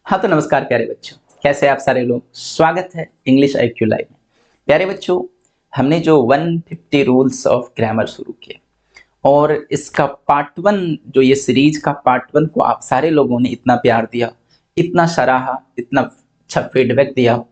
हाँ तो नमस्कार प्यारे बच्चों, कैसे आप सारे लोग। स्वागत है इंग्लिश IQ लाइव में। प्यारे बच्चों, हमने जो 150 रूल्स ऑफ ग्रामर शुरू किए और इसका पार्ट वन, जो ये सीरीज का पार्ट वन को आप सारे लोगों ने इतना प्यार दिया, इतना सराहा, इतना अच्छा फीडबैक दिया,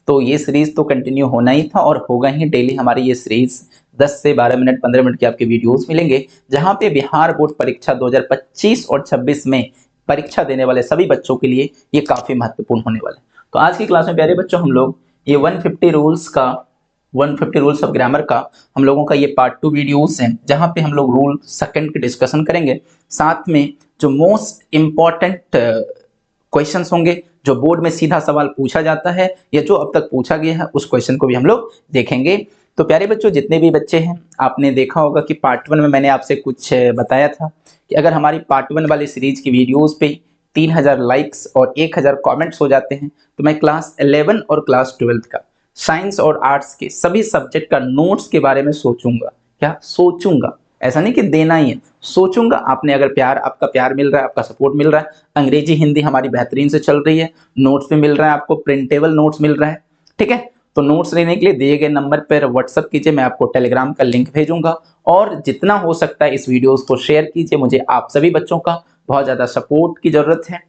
तो ये सीरीज तो कंटिन्यू होना ही था और होगा ही। डेली हमारी ये सीरीज 10 से 12 मिनट 15 मिनट के आपके वीडियोस मिलेंगे, जहां पे बिहार बोर्ड परीक्षा 2025 और 26 में परीक्षा देने वाले सभी बच्चों के लिए ये काफी महत्वपूर्ण होने वाला है। तो आज की क्लास में प्यारे बच्चों हम लोग ये 150 रूल्स ऑफ ग्रामर का हम लोगों का ये पार्ट टू वीडियोस है, जहां पे हम लोग रूल सेकंड के डिस्कशन करेंगे। साथ में जो मोस्ट इंपॉर्टेंट क्वेश्चंस होंगे, जो बोर्ड में सीधा सवाल पूछा जाता है या जो अब तक पूछा गया है, उस क्वेश्चन को भी हम लोग देखेंगे। तो प्यारे बच्चों, जितने भी बच्चे हैं, आपने देखा होगा कि पार्ट वन में मैंने आपसे कुछ बताया था कि अगर हमारी पार्ट वन वाली सीरीज की वीडियोस पे 3000 लाइक्स और 1000 कमेंट्स हो जाते हैं तो मैं क्लास 11 और क्लास 12 का साइंस और आर्ट्स के सभी सब्जेक्ट का नोट्स के बारे में सोचूंगा। क्या सोचूंगा? ऐसा नहीं कि देना ही है, सोचूंगा। आपने अगर आपका प्यार मिल रहा है, आपका सपोर्ट मिल रहा है, अंग्रेजी हिंदी हमारी बेहतरीन से चल रही है, नोट्स भी मिल रहा है, आपको प्रिंटेबल नोट्स मिल रहा है, ठीक है। तो नोट्स लेने के लिए दिए गए नंबर पर व्हाट्सएप कीजिए, मैं आपको टेलीग्राम का लिंक भेजूंगा। और जितना हो सकता है इस वीडियोस को शेयर कीजिए। मुझे आप सभी बच्चों का बहुत ज्यादा सपोर्ट की जरूरत है।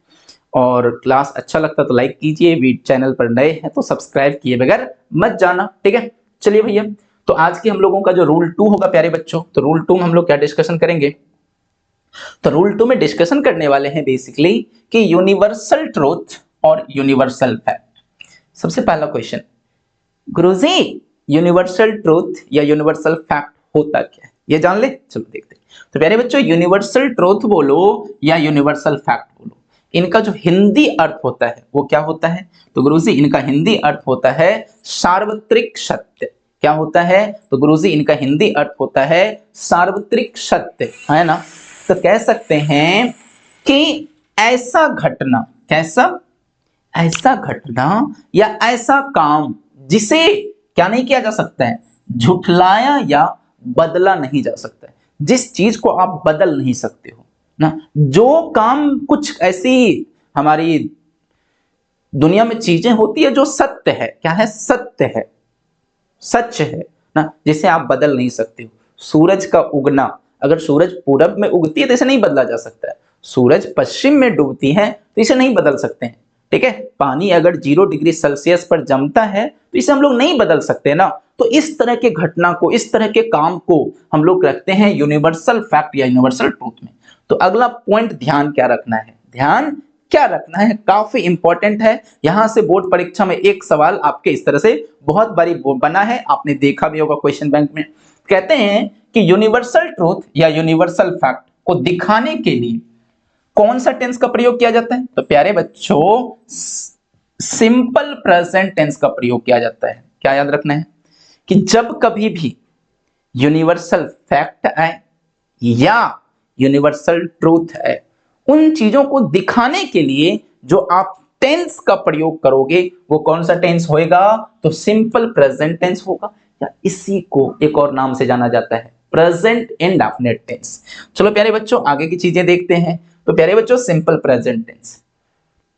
और क्लास अच्छा लगता तो लाइक कीजिए, चैनल पर नए हैं तो सब्सक्राइब किए बगैर मत जाना, ठीक है। चलिए भैया, तो आज की हम लोगों का जो रूल 2 होगा प्यारे बच्चों, तो रूल 2 में हम लोग क्या डिस्कशन करेंगे? तो रूल 2 में डिस्कशन करने वाले हैं बेसिकली कि यूनिवर्सल ट्रूथ और यूनिवर्सल फैक्ट। सबसे पहला क्वेश्चन, गुरुजी यूनिवर्सल ट्रूथ या यूनिवर्सल फैक्ट होता क्या है, ये जान ले। चलो देखते हैं। तो प्यारे बच्चों, यूनिवर्सल ट्रूथ बोलो या यूनिवर्सल फैक्ट बोलो, इनका जो हिंदी अर्थ होता है वो क्या होता है? तो गुरुजी इनका हिंदी अर्थ होता है सार्वत्रिक सत्य। क्या होता है? तो गुरुजी इनका हिंदी अर्थ होता है सार्वत्रिक सत्य, है ना। तो कह सकते हैं कि ऐसा घटना, कैसा, ऐसा घटना या ऐसा काम जिसे क्या नहीं किया जा सकता है, झुठलाया या बदला नहीं जा सकता है। जिस चीज को आप बदल नहीं सकते हो ना, जो काम, कुछ ऐसी हमारी दुनिया में चीजें होती है जो सत्य है, क्या है, सत्य है, सच है ना, जिसे आप बदल नहीं सकते हो। सूरज का उगना, अगर सूरज पूरब में उगती है तो इसे नहीं बदला जा सकता है। सूरज पश्चिम में डूबती है तो इसे नहीं बदल सकते हैं, ठीक है। पानी अगर 0 डिग्री सेल्सियस पर जमता है तो इसे हम लोग नहीं बदल सकते ना। तो इस तरह के घटना को, इस तरह के काम को हम लोग रखते हैं यूनिवर्सल फैक्ट या यूनिवर्सल ट्रूथ में। तो अगला पॉइंट ध्यान क्या रखना है, ध्यान क्या रखना है, काफी इंपॉर्टेंट है। यहां से बोर्ड परीक्षा में एक सवाल आपके इस तरह से बहुत बारी बना है, आपने देखा भी होगा क्वेश्चन बैंक में। कहते हैं कि यूनिवर्सल ट्रूथ या यूनिवर्सल फैक्ट को दिखाने के लिए कौन सा टेंस का प्रयोग किया जाता है? तो प्यारे बच्चों, सिंपल प्रेजेंट टेंस का प्रयोग किया जाता है। क्या याद रखना है कि जब कभी भी यूनिवर्सल फैक्ट आए या यूनिवर्सल ट्रूथ है, उन चीजों को दिखाने के लिए जो आप टेंस का प्रयोग करोगे वो कौन सा टेंस होएगा? तो सिंपल प्रेजेंट टेंस होगा, या इसी को एक और नाम से जाना जाता है प्रेजेंट इंडेफिनिट टेंस। चलो प्यारे बच्चों, आगे की चीजें देखते हैं। तो प्यारे बच्चों, सिंपल प्रेजेंट टेंस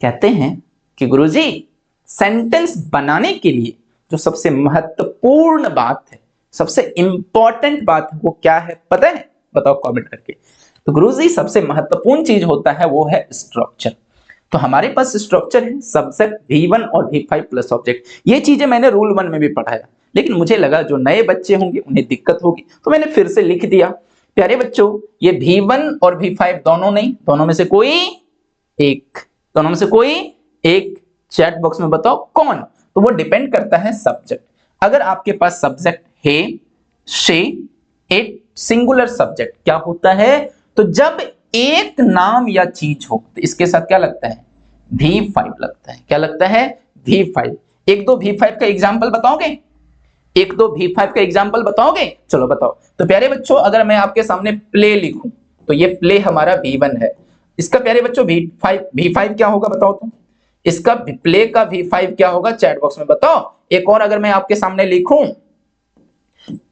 कहते हैं कि गुरुजी सेंटेंस बनाने के लिए जो सबसे महत्वपूर्ण बात है, सबसे इंपॉर्टेंट बात है, वो क्या है पता है? बताओ कमेंट करके। तो गुरुजी सबसे महत्वपूर्ण चीज होता है वो है स्ट्रक्चर। तो हमारे पास स्ट्रक्चर है सब्जेक्ट V1 और V5 प्लस ऑब्जेक्ट। ये चीजें मैंने रूल 1 में भी पढ़ाया, लेकिन मुझे लगा जो नए बच्चे होंगे उन्हें दिक्कत होगी, तो मैंने फिर से लिख दिया। प्यारे बच्चों, ये V1 और V5 दोनों नहीं, दोनों में से कोई एक, दोनों में से कोई एक। चैट बॉक्स में बताओ कौन। तो वो डिपेंड करता है सब्जेक्ट। अगर आपके पास सब्जेक्ट है, शे, इट, सिंगुलर सब्जेक्ट क्या होता है? तो जब एक नाम या चीज हो तो इसके साथ क्या लगता है? V5 लगता है। क्या लगता है? V5। एक दो V5 का एग्जाम्पल बताओगे? एक दो V5 का एग्जाम्पल बताओगे? चलो बताओ। तो प्यारे बच्चों, अगर मैं आपके सामने प्ले लिखूं तो ये प्ले हमारा V1 है। इसका प्यारे बच्चों V5 क्या होगा बताओ तुम? इसका प्ले का V5 क्या होगा? चैट बॉक्स में बताओ। एक और अगर मैं आपके सामने लिखूं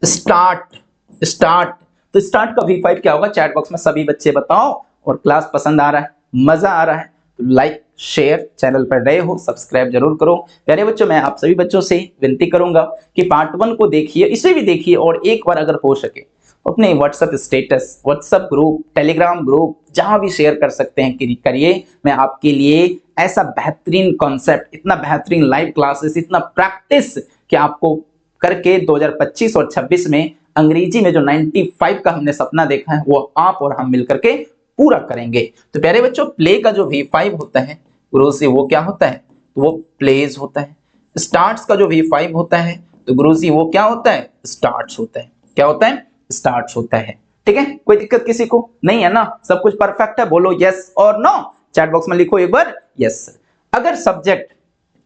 स्टार्ट, स्टार्ट, तो स्टार्ट का V5 क्या होगा? चैट बॉक्स में सभी बच्चे बताओ। और क्लास पसंद आ रहा है, मजा आ रहा है तो लाइक शेयर, चैनल पर नए हो सब्सक्राइब जरूर करो। प्यारे बच्चों, मैं आप सभी बच्चों से विनती करूंगा कि पार्ट 1 को देखिए, इसे भी देखिए और एक बार अगर हो सके अपने WhatsApp status, WhatsApp group, Telegram group, जहां भी शेयर कर सकते हैं कि करिए। मैं आपके लिए ऐसा बेहतरीन कॉन्सेप्ट, इतना बेहतरीन लाइव क्लासेस, इतना प्रैक्टिस कि आपको करके 2025 और 26 में अंग्रेजी में जो 95 का हमने सपना देखा है वो आप और हम मिलकर के पूरा करेंगे। तो प्यारे बच्चों, प्ले का जो V5 होता है गुरु जी वो क्या होता है? तो वो प्लेज होता है। स्टार्ट्स का जो V5 होता है तो गुरु जी वो क्या होता है? स्टार्ट्स होता है। क्या होता है? स्टार्ट्स होता है। ठीक है, कोई दिक्कत किसी को नहीं है ना? सब कुछ परफेक्ट है? बोलो यस और नो, चैट बॉक्स में लिखो एक बार यस। अगर सब्जेक्ट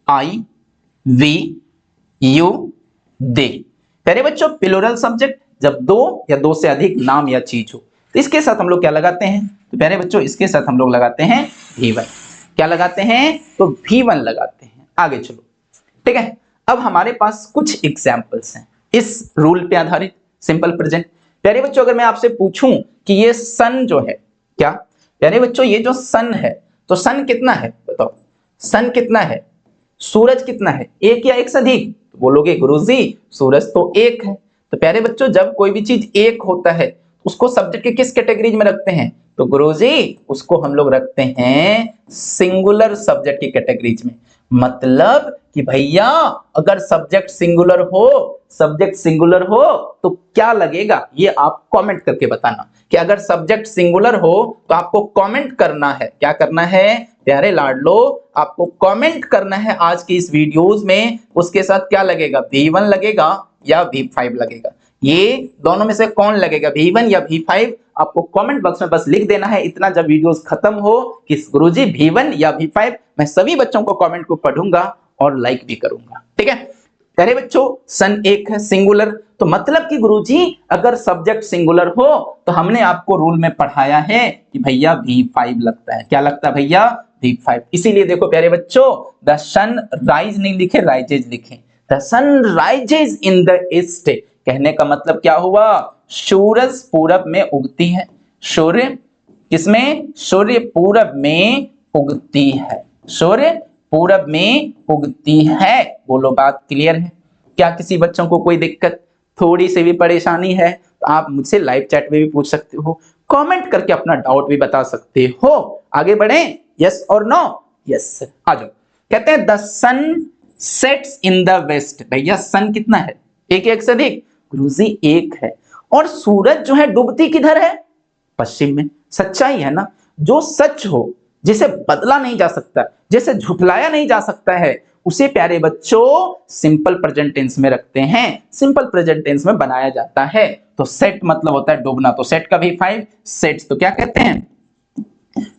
आई, वी, यू, दे, प्यारे बच्चों प्लूरल सब्जेक्ट जब दो या दो से अधिक नाम या चीज हो तो इसके साथ हम लोग क्या लगाते हैं? तो प्यारे बच्चों इसके साथ हम लोग लगाते हैं V1। क्या लगाते हैं? तो V1 लगाते हैं। आगे चलो, ठीक है। अब हमारे पास कुछ एग्जाम्पल्स हैं इस रूल पे आधारित, सिंपल प्रेजेंट। प्यारे बच्चों अगर मैं आपसे पूछूं कि ये सन जो है, क्या प्यारे बच्चों ये जो सन है, तो सन कितना है बताओ? सन कितना है? सूरज कितना है? एक या एक से अधिक? तो बोलोगे गुरुजी सूरज तो एक है। तो प्यारे बच्चों जब कोई भी चीज एक होता है उसको सब्जेक्ट के किस कैटेगरीज में रखते हैं? तो गुरुजी उसको हम लोग रखते हैं सिंगुलर सब्जेक्ट की कैटेगरीज में। मतलब कि भैया अगर सब्जेक्ट सिंगुलर हो, सब्जेक्ट सिंगुलर हो तो क्या लगेगा ये आप कमेंट करके बताना कि अगर सब्जेक्ट सिंगुलर हो तो आपको कमेंट करना है। क्या करना है प्यारे लाडलो? आपको कमेंट करना है आज की इस वीडियोस में, उसके साथ क्या लगेगा? V1 लगेगा या V5 लगेगा? ये दोनों में से कौन लगेगा, V1 या V5? आपको कमेंट बॉक्स में बस लिख देना है इतना जब वीडियोस खत्म हो कि गुरुजी V1 या V5। मैं सभी बच्चों को कमेंट को पढ़ूंगा और लाइक भी करूंगा। ठीक है प्यारे बच्चों, सन एक है सिंगुलर, तो मतलब कि गुरुजी अगर सब्जेक्ट सिंगुलर हो तो हमने आपको रूल में पढ़ाया है कि भैया V5 लगता है। क्या लगता है भैया? V5। इसीलिए देखो प्यारे बच्चों, द सन राइज नहीं लिखे, राइजेज लिखे। The sun rises in the east, कहने का मतलब क्या हुआ? सूरज पूरब में उगती है। सूर्य किसमें? सूर्य पूरब में उगती है। सूर्य पूरब में उगती है। बोलो बात क्लियर है? क्या किसी बच्चों को कोई दिक्कत, थोड़ी सी भी परेशानी है तो आप मुझसे लाइव चैट में भी पूछ सकते हो, कमेंट करके अपना डाउट भी बता सकते हो। आगे बढ़े, यस और नो? यस। आ जाओ, कहते हैं the sun sets in the west. भैया सन कितना है? एक एक से अधिक? गुरुजी एक है। और सूरज जो है डूबती किधर है? पश्चिम में। सच्चाई है ना? जो सच हो, जिसे बदला नहीं जा सकता, जिसे झुठलाया नहीं जा सकता है, उसे प्यारे बच्चों सिंपल प्रेजेंट टेंस में रखते हैं, सिंपल प्रेजेंट टेंस में बनाया जाता है। तो सेट मतलब होता है डूबना, तो सेट का V5 सेट्स। तो क्या कहते हैं?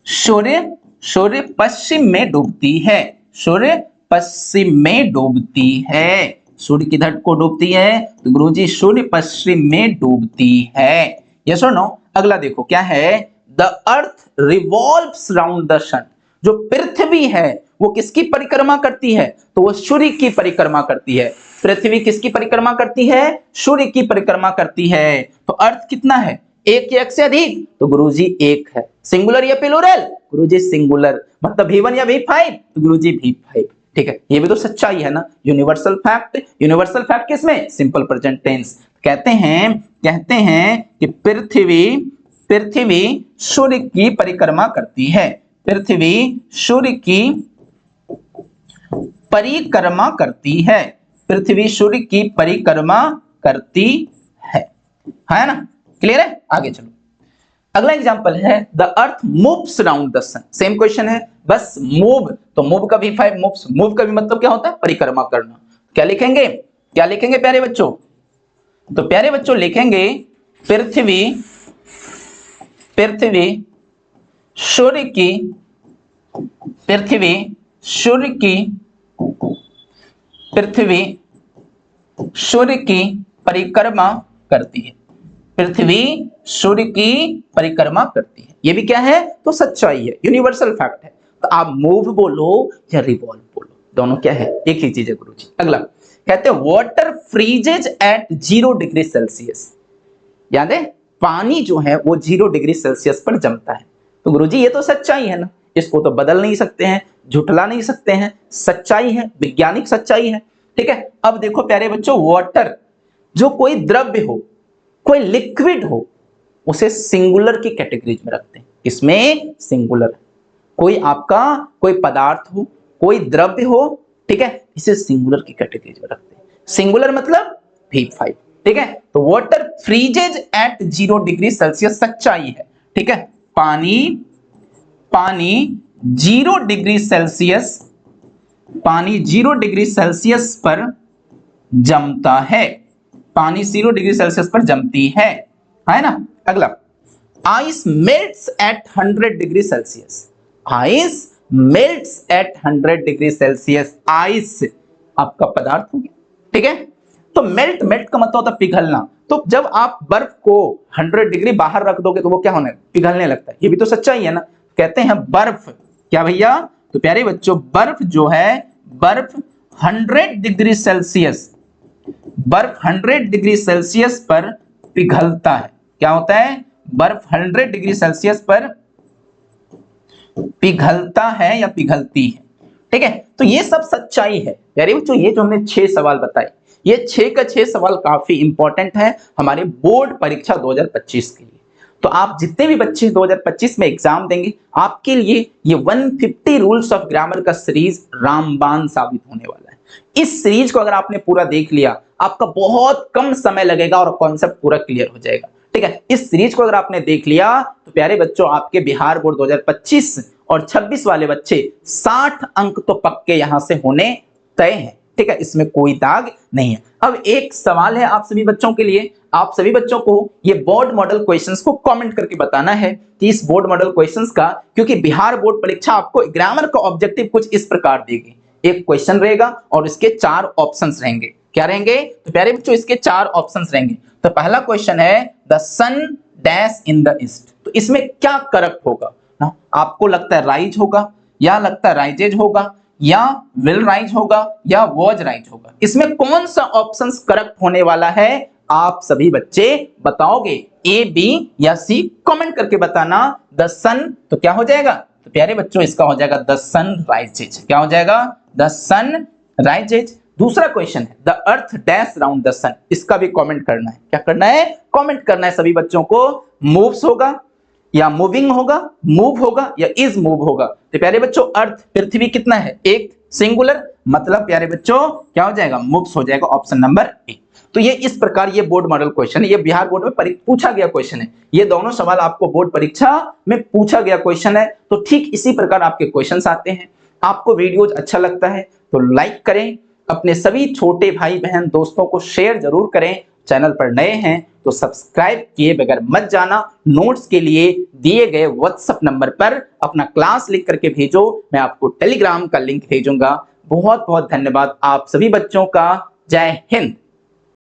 सूर्य पश्चिम में डूबती है। सूर्य पश्चिम में डूबती है। सूर्य किधर को डूबती है? तो गुरुजी सूर्य पश्चिम में डूबती है। यस और नो? अगला देखो क्या है? The earth revolves round the sun. जो पृथ्वी है वो किसकी परिक्रमा करती है? तो वो सूर्य की परिक्रमा करती है। पृथ्वी किसकी परिक्रमा करती है? सूर्य की परिक्रमा करती है। तो अर्थ कितना है? एक या एक से अधिक? तो गुरुजी एक है। सिंगुलर या प्लूरल? गुरुजी सिंगुलर। मतलब V1 या V5? तो गुरुजी V5। ठीक है, ये भी तो सच्चाई है ना? Universal fact. यूनिवर्सल फैक्ट किसमें? Simple present tense. कहते हैं कि पृथ्वी सूर्य की परिक्रमा करती है। पृथ्वी सूर्य की परिक्रमा करती है। पृथ्वी सूर्य की परिक्रमा करती है ना? क्लियर है? आगे चलो, अगला एग्जांपल है the earth moves round the sun. Same question है, बस मूव। तो मूव का V5 मूव्स। मूव का भी मतलब क्या होता है? परिक्रमा करना। क्या लिखेंगे? क्या लिखेंगे प्यारे बच्चों? तो प्यारे बच्चों लिखेंगे पृथ्वी सूर्य की परिक्रमा करती है। पृथ्वी सूर्य की परिक्रमा करती है। ये भी क्या है? तो सच्चाई है, यूनिवर्सल फैक्ट है। तो आप मूव बोलो या रिवॉल्व बोलो, दोनों क्या है? एक ही चीज है गुरुजी। अगला कहते हैं water freezes at 0 degree Celsius. याद है? पानी जो है वो 0 डिग्री सेल्सियस पर जमता है। तो गुरुजी ये तो सच्चाई है ना? इसको तो बदल नहीं सकते हैं, झुठला नहीं सकते हैं, सच्चाई है, वैज्ञानिक सच्चाई है। ठीक है, अब देखो प्यारे बच्चों, वाटर जो कोई द्रव्य हो, कोई लिक्विड हो, उसे सिंगुलर की कैटेगरीज में रखते हैं। इसमें सिंगुलर, कोई आपका कोई पदार्थ हो, कोई द्रव्य हो, ठीक है, इसे सिंगुलर की कैटेगरीज में रखते हैं। सिंगुलर मतलब V5। ठीक है, तो water freezes at 0 degree Celsius, सच्चाई है। ठीक है, पानी 0 डिग्री सेल्सियस, पानी 0 डिग्री सेल्सियस पर जमता है, पानी 0 डिग्री सेल्सियस पर जमती है ना। अगला, ice melts at 100 degree Celsius, ice melts at 100 degree Celsius, ice आपका पदार्थ हो गया। ठीक है, तो मेल्ट का मतलब होता है पिघलना। तो जब आप बर्फ को 100 डिग्री बाहर रख दोगे तो वो क्या होने, पिघलने लगता है। ये भी तो सच्चाई है ना। कहते हैं बर्फ, क्या भैया, तो प्यारे बच्चों बर्फ जो है, बर्फ 100 डिग्री सेल्सियस, बर्फ 100 डिग्री सेल्सियस पर पिघलता है। क्या होता है, बर्फ 100 डिग्री सेल्सियस पर पिघलता है या पिघलती है। ठीक है, तो ये सब सच्चाई है प्यारे बच्चों। ये जो हमने 6 सवाल बताए, ये 6 का 6 सवाल काफी इंपॉर्टेंट है हमारे बोर्ड परीक्षा 2025 के लिए। तो आप जितने भी बच्चे 2025 में एग्जाम देंगे, आपके लिए ये 150 रूल्स ऑफ ग्रामर का सीरीज रामबाण साबित होने वाला है। इस सीरीज को अगर आपने पूरा देख लिया, आपका बहुत कम समय लगेगा और कॉन्सेप्ट पूरा क्लियर हो जाएगा। ठीक है, इस सीरीज को अगर आपने देख लिया तो प्यारे बच्चों आपके बिहार बोर्ड 2025 और 26 वाले बच्चे 60 अंक तो पक्के यहां से होने तय हैं। ठीक है, इसमें कोई दाग नहीं है। अब एक सवाल है आप सभी बच्चों के लिए, आप सभी बच्चों को ये बोर्ड मॉडल क्वेश्चंस को कमेंट करके बताना है कि इस बोर्ड मॉडल क्वेश्चंस का, क्योंकि बिहार बोर्ड परीक्षा आपको ग्रामर का ऑब्जेक्टिव कुछ इस प्रकार देगी। एक क्वेश्चन रहेगा और इसके 4 ऑप्शंस रहेंगे। क्या रहेंगे, तो प्यारे बच्चों इसके 4 ऑप्शंस रहेंगे। तो पहला क्वेश्चन है the sun dash in the east, तो इसमें क्या करेक्ट होगा ना? आपको लगता है राइज होगा, या लगता है राइजेज होगा, या विल राइज होगा, या वॉज राइज होगा? इसमें कौन सा ऑप्शन करेक्ट होने वाला है, आप सभी बच्चे बताओगे। ए, बी या सी कमेंट करके बताना। द सन तो क्या हो जाएगा, तो प्यारे बच्चों इसका हो जाएगा द सन राइजेज। क्या हो जाएगा, द सन राइजेज। दूसरा क्वेश्चन है the earth dash round the sun, इसका भी कमेंट करना है। क्या करना है, कमेंट करना है सभी बच्चों को। मूव्स होगा या मूविंग होगा, मूव होगा या इज मूव होगा। तो प्यारे बच्चों अर्थ पृथ्वी कितना है, एक, सिंगुलर, मतलब प्यारे बच्चों क्या हो जाएगा, मूव्स हो जाएगा, ऑप्शन नंबर ए। तो ये इस प्रकार ये बोर्ड मॉडल क्वेश्चन है, ये बिहार बोर्ड में पूछा गया क्वेश्चन है। ये दोनों सवाल आपको बोर्ड परीक्षा में पूछा गया क्वेश्चन है। तो ठीक इसी प्रकार आपके क्वेश्चंस आते हैं। आपको वीडियोज अच्छा लगता है तो लाइक करें, अपने सभी छोटे भाई बहन दोस्तों को शेयर जरूर करें। चैनल पर नए हैं तो सब्सक्राइब किए बगैर मत जाना। नोट्स के लिए दिए गए व्हाट्सएप नंबर पर अपना क्लास लिख करके भेजो, मैं आपको टेलीग्राम का लिंक भेजूंगा। बहुत बहुत धन्यवाद आप सभी बच्चों का। जय हिंद।